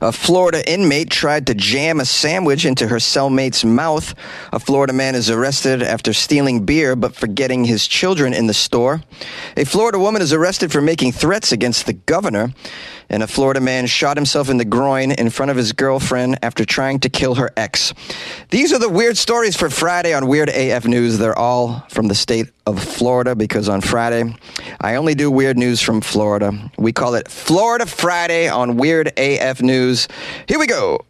A Florida inmate tried to jam a sandwich into her cellmate's mouth. A Florida man is arrested after stealing beer but forgetting his children in the store. A Florida woman is arrested for making threats against the governor. And a Florida man shot himself in the groin in front of his girlfriend after trying to kill her ex. These are the weird stories for Friday on Weird AF News. They're all from the state of Florida because on Friday, I only do weird news from Florida. We call it Florida Friday on Weird AF News. Here we go.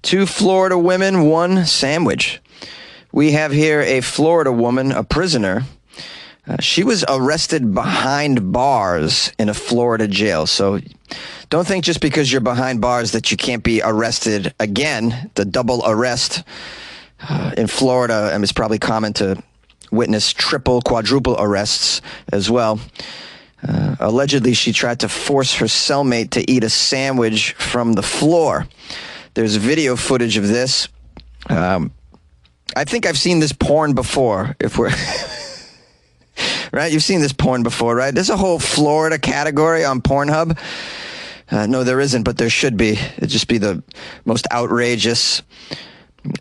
2 Florida women, 1 sandwich. We have here a Florida woman, a prisoner. She was arrested behind bars in a Florida jail. So don't think just because you're behind bars that you can't be arrested again. The double arrest in Florida, and it's probably common to witness triple, quadruple arrests as well. Allegedly, she tried to force her cellmate to eat a sandwich from the floor. There's video footage of this. I think I've seen this porn before, if we're... Right? You've seen this porn before, right? There's a whole Florida category on Pornhub. No, there isn't, but there should be. It'd just be the most outrageous,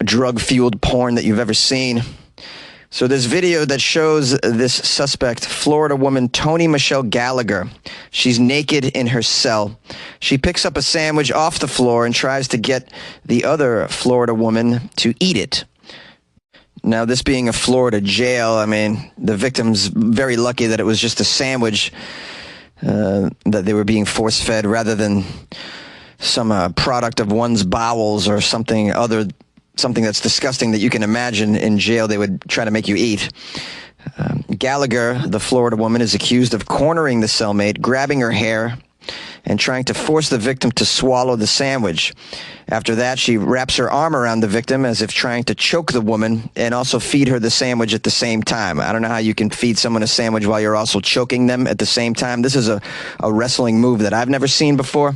drug-fueled porn that you've ever seen. So there's video that shows this suspect, Florida woman Toni Michelle Gallagher. She's naked in her cell. She picks up a sandwich off the floor and tries to get the other Florida woman to eat it. Now, this being a Florida jail, I mean, the victim's very lucky that it was just a sandwich that they were being force-fed rather than some product of one's bowels or something that's disgusting that you can imagine in jail they would try to make you eat. Gallagher, the Florida woman, is accused of cornering the cellmate, grabbing her hair, and trying to force the victim to swallow the sandwich. After that, she wraps her arm around the victim as if trying to choke the woman and also feed her the sandwich at the same time. I don't know how you can feed someone a sandwich while you're also choking them at the same time. This is a wrestling move that I've never seen before.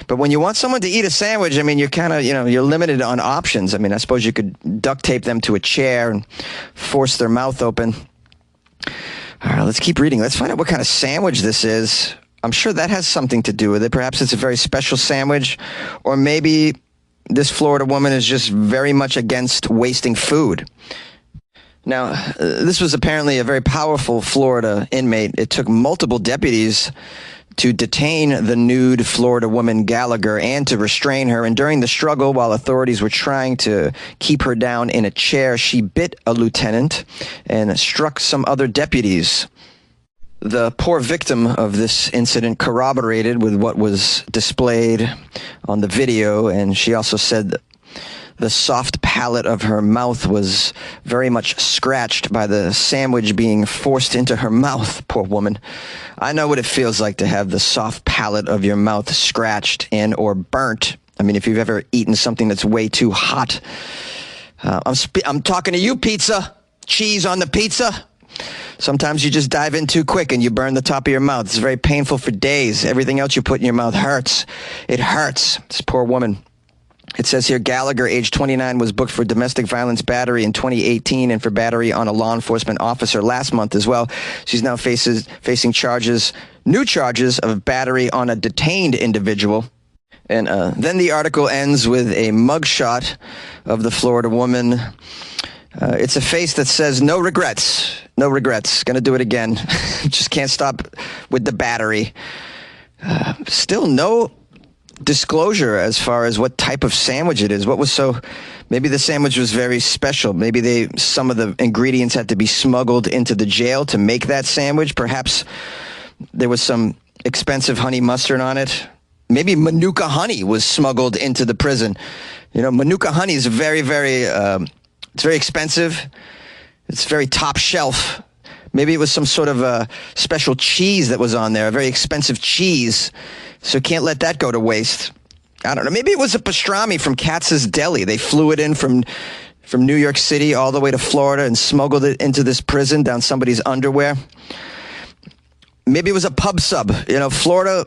But when you want someone to eat a sandwich, I mean, you're kind of, you're limited on options. I mean, I suppose you could duct tape them to a chair and force their mouth open. All right, let's keep reading. Let's find out what kind of sandwich this is. I'm sure that has something to do with it. Perhaps it's a very special sandwich, or maybe this Florida woman is just very much against wasting food. Now, this was apparently a very powerful Florida inmate. It took multiple deputies to detain the nude Florida woman Gallagher and to restrain her. And during the struggle, while authorities were trying to keep her down in a chair, she bit a lieutenant and struck some other deputies. The poor victim of this incident corroborated with what was displayed on the video, and she also said that the soft palate of her mouth was very much scratched by the sandwich being forced into her mouth. Poor woman. I know what it feels like to have the soft palate of your mouth scratched and or burnt. I mean, if you've ever eaten something that's way too hot. I'm talking to you, pizza. Cheese on the pizza. Sometimes you just dive in too quick and you burn the top of your mouth. It's very painful for days. Everything else you put in your mouth hurts. It hurts. This poor woman. It says here, Gallagher, age 29, was booked for domestic violence battery in 2018 and for battery on a law enforcement officer last month as well. She's now facing new charges of battery on a detained individual. And then the article ends with a mugshot of the Florida woman. It's a face that says, no regrets. No regrets. Gonna do it again. Just can't stop with the battery. Still no disclosure as far as what type of sandwich it is. Maybe the sandwich was very special. Maybe some of the ingredients had to be smuggled into the jail to make that sandwich. Perhaps there was some expensive honey mustard on it. Maybe Manuka honey was smuggled into the prison. Manuka honey is very, very... it's very expensive. It's very top shelf. Maybe it was some sort of a special cheese that was on there, a very expensive cheese. So can't let that go to waste. I don't know. Maybe it was a pastrami from Katz's Deli. They flew it in from New York City all the way to Florida and smuggled it into this prison down somebody's underwear. Maybe it was a pub sub. Florida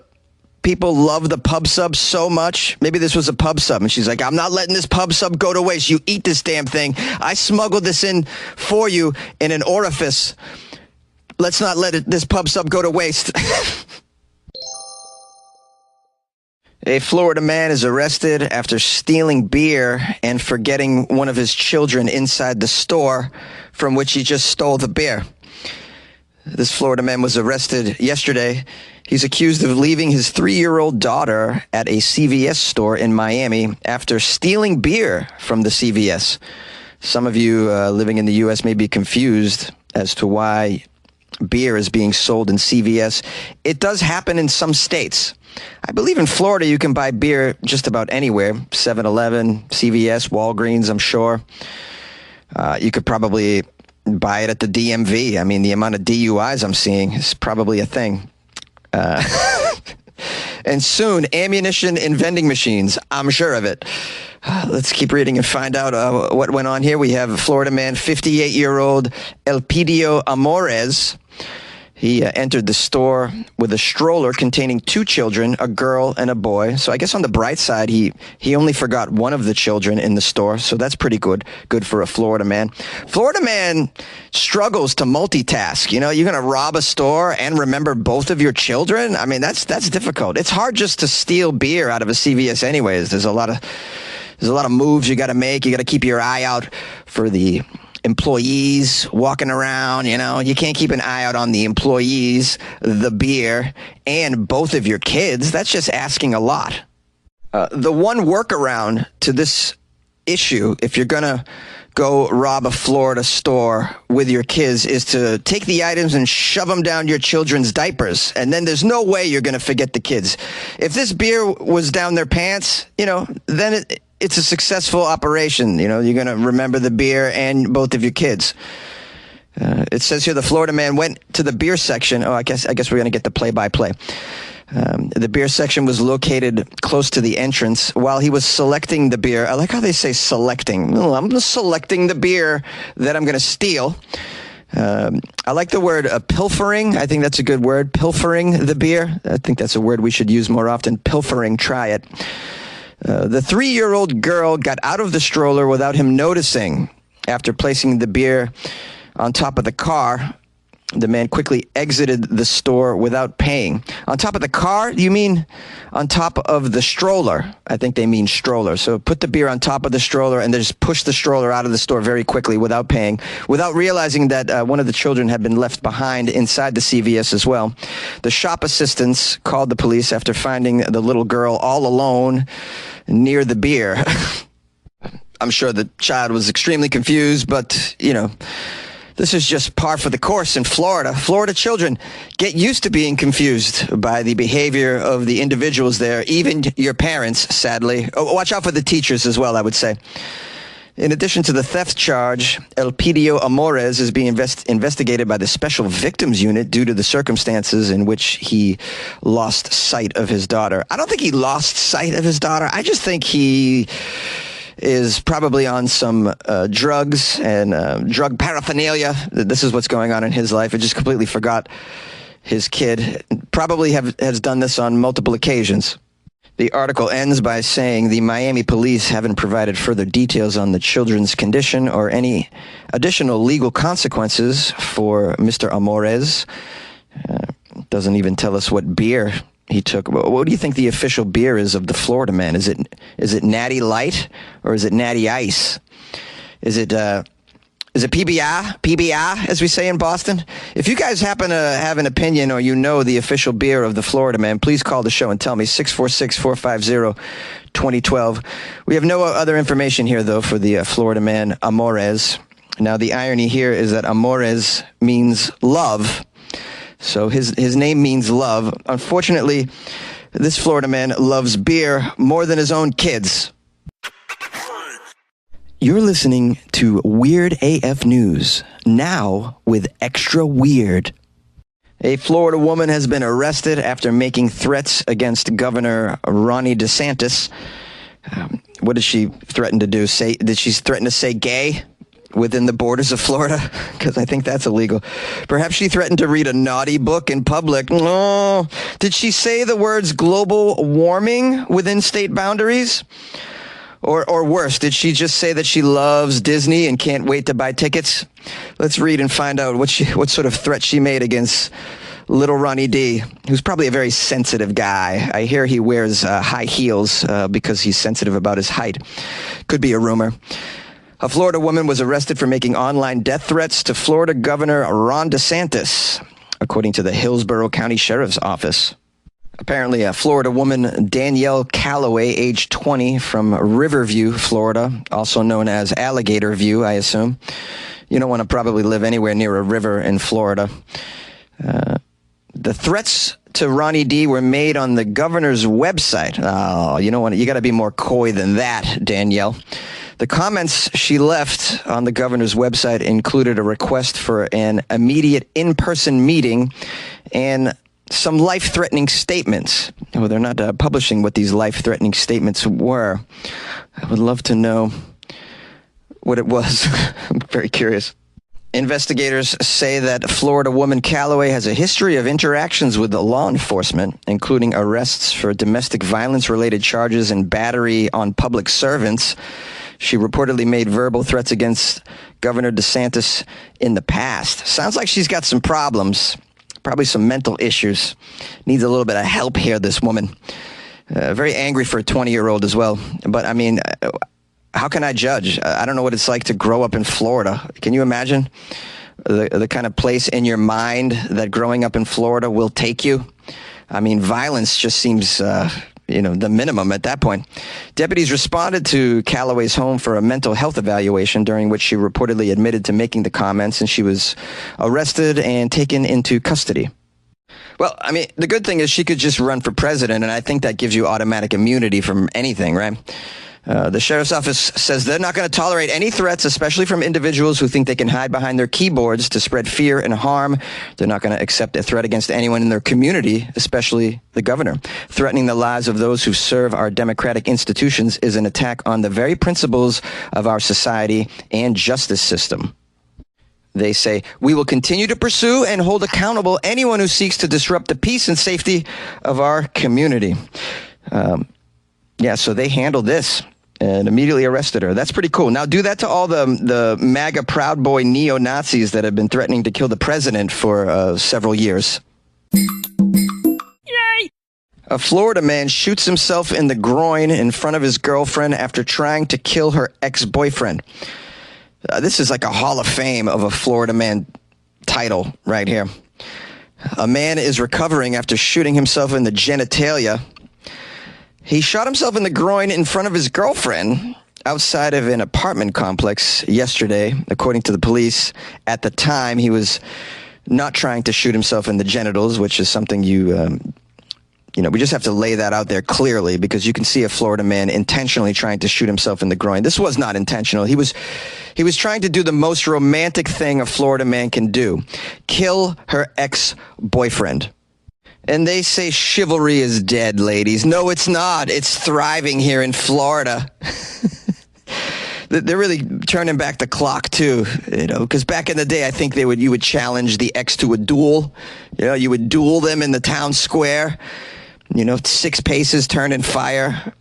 people love the pub sub so much. Maybe this was a pub sub. And she's like, I'm not letting this pub sub go to waste. You eat this damn thing. I smuggled this in for you in an orifice. Let's not let this pub sub go to waste. A Florida man is arrested after stealing beer and forgetting one of his children inside the store from which he just stole the beer. This Florida man was arrested yesterday. He's accused of leaving his 3-year-old daughter at a CVS store in Miami after stealing beer from the CVS. Some of you living in the U.S. may be confused as to why beer is being sold in CVS. It does happen in some states. I believe in Florida you can buy beer just about anywhere. 7-Eleven, CVS, Walgreens, I'm sure. You could probably buy it at the DMV. I mean, the amount of DUIs I'm seeing is probably a thing. And soon, ammunition in vending machines. I'm sure of it. Let's keep reading and find out what went on here. We have Florida man, 58-year-old Elpidio Amores. He entered the store with a stroller containing 2 children, a girl and a boy. So I guess on the bright side, he only forgot one of the children in the store. So that's pretty good. Good for a Florida man. Florida man struggles to multitask. You know, you're going to rob a store and remember both of your children. I mean, that's difficult. It's hard just to steal beer out of a CVS anyways. There's a lot of moves you got to make. You got to keep your eye out for the employees walking around. You know, you can't keep an eye out on the employees, the beer, and both of your kids. That's just asking a lot. The one workaround to this issue, if you're going to go rob a Florida store with your kids, is to take the items and shove them down your children's diapers. And then there's no way you're going to forget the kids. If this beer was down their pants, you know, then it's a successful operation. You know, you're going to remember the beer and both of your kids. It says here the Florida man went to the beer section. Oh, I guess we're going to get the play-by-play. The beer section was located close to the entrance. While he was selecting the beer, I like how they say selecting. Oh, I'm selecting the beer that I'm going to steal. I like the word pilfering. I think that's a good word. Pilfering the beer. I think that's a word we should use more often. Pilfering. Try it. The 3-year-old girl got out of the stroller without him noticing. After placing the beer on top of the car, the man quickly exited the store without paying. On top of the car? You mean on top of the stroller? I think they mean stroller. So put the beer on top of the stroller and then just push the stroller out of the store very quickly without paying, without realizing that one of the children had been left behind inside the CVS as well. The shop assistants called the police after finding the little girl all alone near the beer. I'm sure the child was extremely confused, but, you know, this is just par for the course in Florida. Florida children get used to being confused by the behavior of the individuals there, even your parents, sadly. Oh, watch out for the teachers as well, I would say. In addition to the theft charge, Elpidio Amores is being investigated by the Special Victims Unit due to the circumstances in which he lost sight of his daughter. I don't think he lost sight of his daughter. I just think he is probably on some drugs and drug paraphernalia. This is what's going on in his life. I just completely forgot his kid. Probably has done this on multiple occasions. The article ends by saying the Miami police haven't provided further details on the children's condition or any additional legal consequences for Mr. Amores. Doesn't even tell us what beer he took. What do you think the official beer is of the Florida man? Is it Natty Light or is it Natty Ice? Is it PBI? PBI, as we say in Boston? If you guys happen to have an opinion or you know the official beer of the Florida man, please call the show and tell me. 646-450-2012. We have no other information here, though, for the Florida man, Amores. Now, the irony here is that Amores means love. So his name means love. Unfortunately, this Florida man loves beer more than his own kids. You're listening to Weird AF News, now with Extra Weird. A Florida woman has been arrested after making threats against Governor Ronnie DeSantis. What did she threaten to do? Did she threaten to say gay within the borders of Florida? Because I think that's illegal. Perhaps she threatened to read a naughty book in public. No. Did she say the words global warming within state boundaries? Or worse, did she just say that she loves Disney and can't wait to buy tickets? Let's read and find out what sort of threat she made against little Ronnie D, who's probably a very sensitive guy. I hear he wears high heels because he's sensitive about his height. Could be a rumor. A Florida woman was arrested for making online death threats to Florida Governor Ron DeSantis, according to the Hillsborough County Sheriff's Office. Apparently, a Florida woman, Danielle Calloway, age 20, from Riverview, Florida, also known as Alligator View, I assume. You don't want to probably live anywhere near a river in Florida. The threats to Ronnie D were made on the governor's website. Oh, you got to be more coy than that, Danielle. The comments she left on the governor's website included a request for an immediate in-person meeting and some life-threatening statements. Oh, they're not publishing what these life-threatening statements were. I would love to know what it was. I'm very curious. Investigators say that Florida woman Calloway has a history of interactions with law enforcement, including arrests for domestic violence-related charges and battery on public servants. She reportedly made verbal threats against Governor DeSantis in the past. Sounds like she's got some problems, probably some mental issues. Needs a little bit of help here, this woman. Very angry for a 20-year-old as well. But, I mean, how can I judge? I don't know what it's like to grow up in Florida. Can you imagine the kind of place in your mind that growing up in Florida will take you? I mean, violence just seems the minimum at that point. Deputies responded to Calloway's home for a mental health evaluation, during which she reportedly admitted to making the comments, and she was arrested and taken into custody. Well, I mean, the good thing is she could just run for president, and I think that gives you automatic immunity from anything, right? The sheriff's office says they're not going to tolerate any threats, especially from individuals who think they can hide behind their keyboards to spread fear and harm. They're not going to accept a threat against anyone in their community, especially the governor. Threatening the lives of those who serve our democratic institutions is an attack on the very principles of our society and justice system. They say, we will continue to pursue and hold accountable anyone who seeks to disrupt the peace and safety of our community. So they handled this and immediately arrested her. That's pretty cool. Now do that to all the MAGA Proud Boy neo-Nazis that have been threatening to kill the president for several years. Yay! A Florida man shoots himself in the groin in front of his girlfriend after trying to kill her ex-boyfriend. This is like a Hall of Fame of a Florida man title right here. A man is recovering after shooting himself in the genitalia. He shot himself in the groin in front of his girlfriend outside of an apartment complex yesterday, according to the police. At the time, he was not trying to shoot himself in the genitals, which is something we just have to lay that out there clearly, because you can see a Florida man intentionally trying to shoot himself in the groin. This was not intentional. He was trying to do the most romantic thing a Florida man can do: kill her ex-boyfriend. And they say chivalry is dead, ladies. No, it's not. It's thriving here in Florida. They're really turning back the clock too, because back in the day, I think you would challenge the ex to a duel. You would duel them in the town square. 6 paces, turn and fire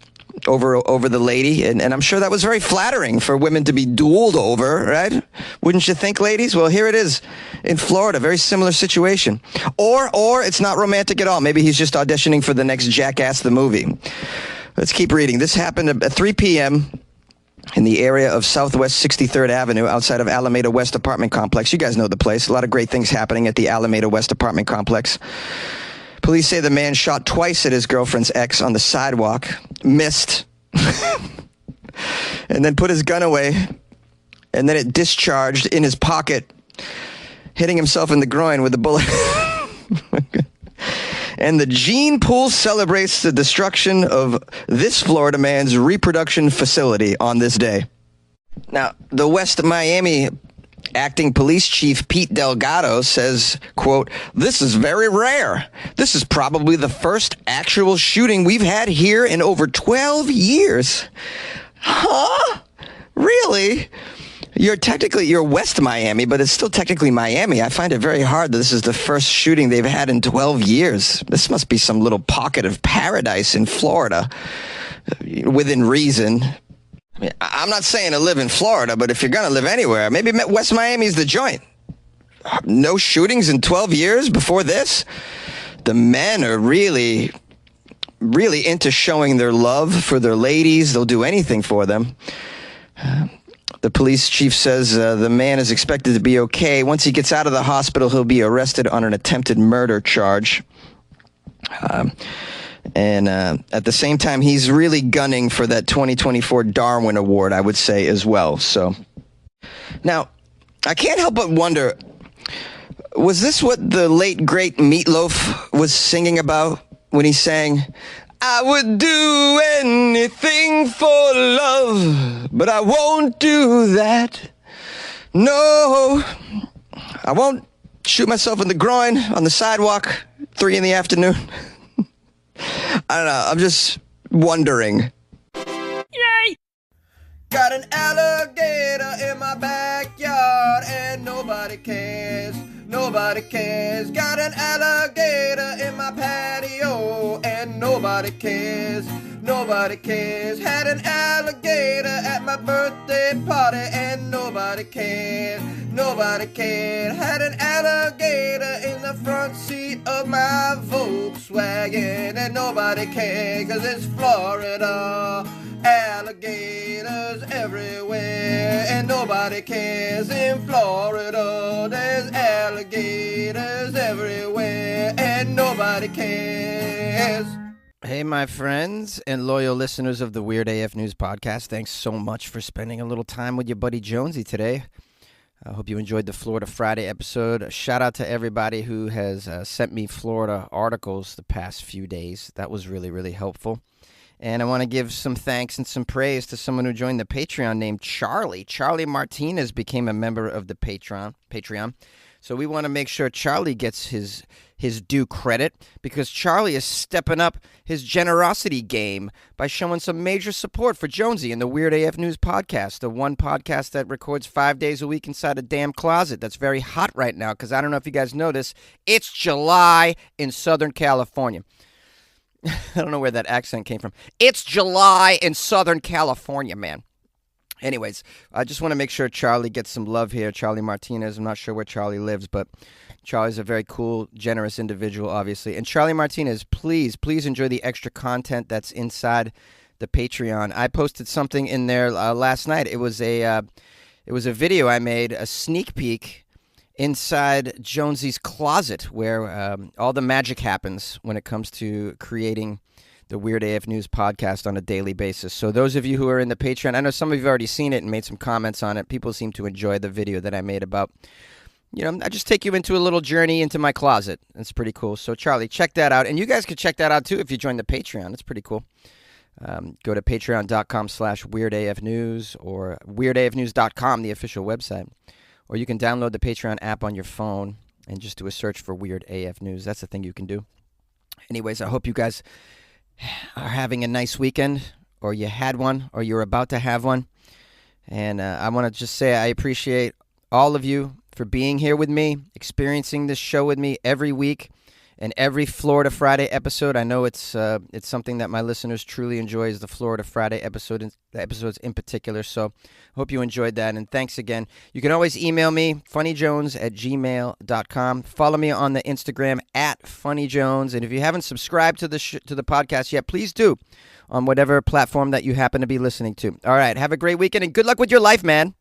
over the lady. And I'm sure that was very flattering for women to be dueled over, right? Wouldn't you think, ladies? Well, here it is in Florida, very similar situation. Or it's not romantic at all. Maybe he's just auditioning for the next Jackass the movie. Let's keep reading. This happened at 3 p.m. in the area of Southwest 63rd Avenue outside of Alameda West apartment complex. You guys know the place. A lot of great things happening at the Alameda West apartment complex. Police say the man shot twice at his girlfriend's ex on the sidewalk, missed, and then put his gun away, and then it discharged in his pocket, hitting himself in the groin with a bullet. And the gene pool celebrates the destruction of this Florida man's reproduction facility on this day. Now, the West Miami Acting Police Chief Pete Delgado says, quote, "This is very rare. This is probably the first actual shooting we've had here in over 12 years. Huh? Really? You're West Miami, but it's still technically Miami. I find it very hard that this is the first shooting they've had in 12 years. This must be some little pocket of paradise in Florida, within reason. I mean, I'm not saying to live in Florida, but if you're going to live anywhere, maybe West Miami's the joint. no shootings in 12 years before this. The men are really into showing their love for their ladies. They'll do anything for them. The police chief says the man is expected to be okay. Once he gets out of the hospital, he'll be arrested on an attempted murder charge. And at the same time, he's really gunning for that 2024 Darwin Award, I would say, as well. So now, I can't help but wonder, was this what the late, great Meatloaf was singing about when he sang, I would do anything for love, but I won't do that. No, I won't shoot myself in the groin on the sidewalk, 3 in the afternoon. I don't know, I'm just wondering. Yay! Got an alligator in my backyard and nobody cares. Nobody cares. Got an alligator in my patio and nobody cares. Nobody cares. Had an alligator at my birthday party and nobody cared. Nobody cared. Had an alligator in the front seat of my Volkswagen and nobody cared, 'cause it's Florida. Alligators everywhere and nobody cares. In Florida there's alligators everywhere and nobody cares. Hey, my friends and loyal listeners of the Weird AF News Podcast. Thanks so much for spending a little time with your buddy Jonesy today. I hope you enjoyed the Florida Friday episode. A shout out to everybody who has sent me Florida articles the past few days. That was really, really helpful. And I want to give some thanks and some praise to someone who joined the Patreon named Charlie. Charlie Martinez became a member of the Patreon. So we want to make sure Charlie gets his due credit, because Charlie is stepping up his generosity game by showing some major support for Jonesy and the Weird AF News Podcast, the one podcast that records 5 days a week inside a damn closet. That's very hot right now, because I don't know if you guys notice, it's July in Southern California. I don't know where that accent came from. It's July in Southern California, man. Anyways, I just want to make sure Charlie gets some love here. Charlie Martinez. I'm not sure where Charlie lives, but Charlie's a very cool, generous individual, obviously. And Charlie Martinez, please enjoy the extra content that's inside the Patreon. I posted something in there last night. It was a video I made, a sneak peek inside Jonesy's closet, where all the magic happens when it comes to creating the Weird AF News Podcast on a daily basis. So those of you who are in the Patreon, I know some of you have already seen it and made some comments on it. People seem to enjoy the video that I made about, I just take you into a little journey into my closet. It's pretty cool. So Charlie, check that out. And you guys could check that out too if you join the Patreon. It's pretty cool. Go to patreon.com/weirdafnews or weirdafnews.com, the official website. Or you can download the Patreon app on your phone and just do a search for Weird AF News. That's the thing you can do. Anyways, I hope you guys are having a nice weekend, or you had one, or you're about to have one. And I want to just say I appreciate all of you for being here with me, experiencing this show with me every week and every Florida Friday episode. I know it's something that my listeners truly enjoy, is the Florida Friday episodes in particular. So I hope you enjoyed that, and thanks again. You can always email me, funnyjones@gmail.com. Follow me on the Instagram @funnyjones. And if you haven't subscribed to the podcast yet, please do on whatever platform that you happen to be listening to. All right, have a great weekend, and good luck with your life, man.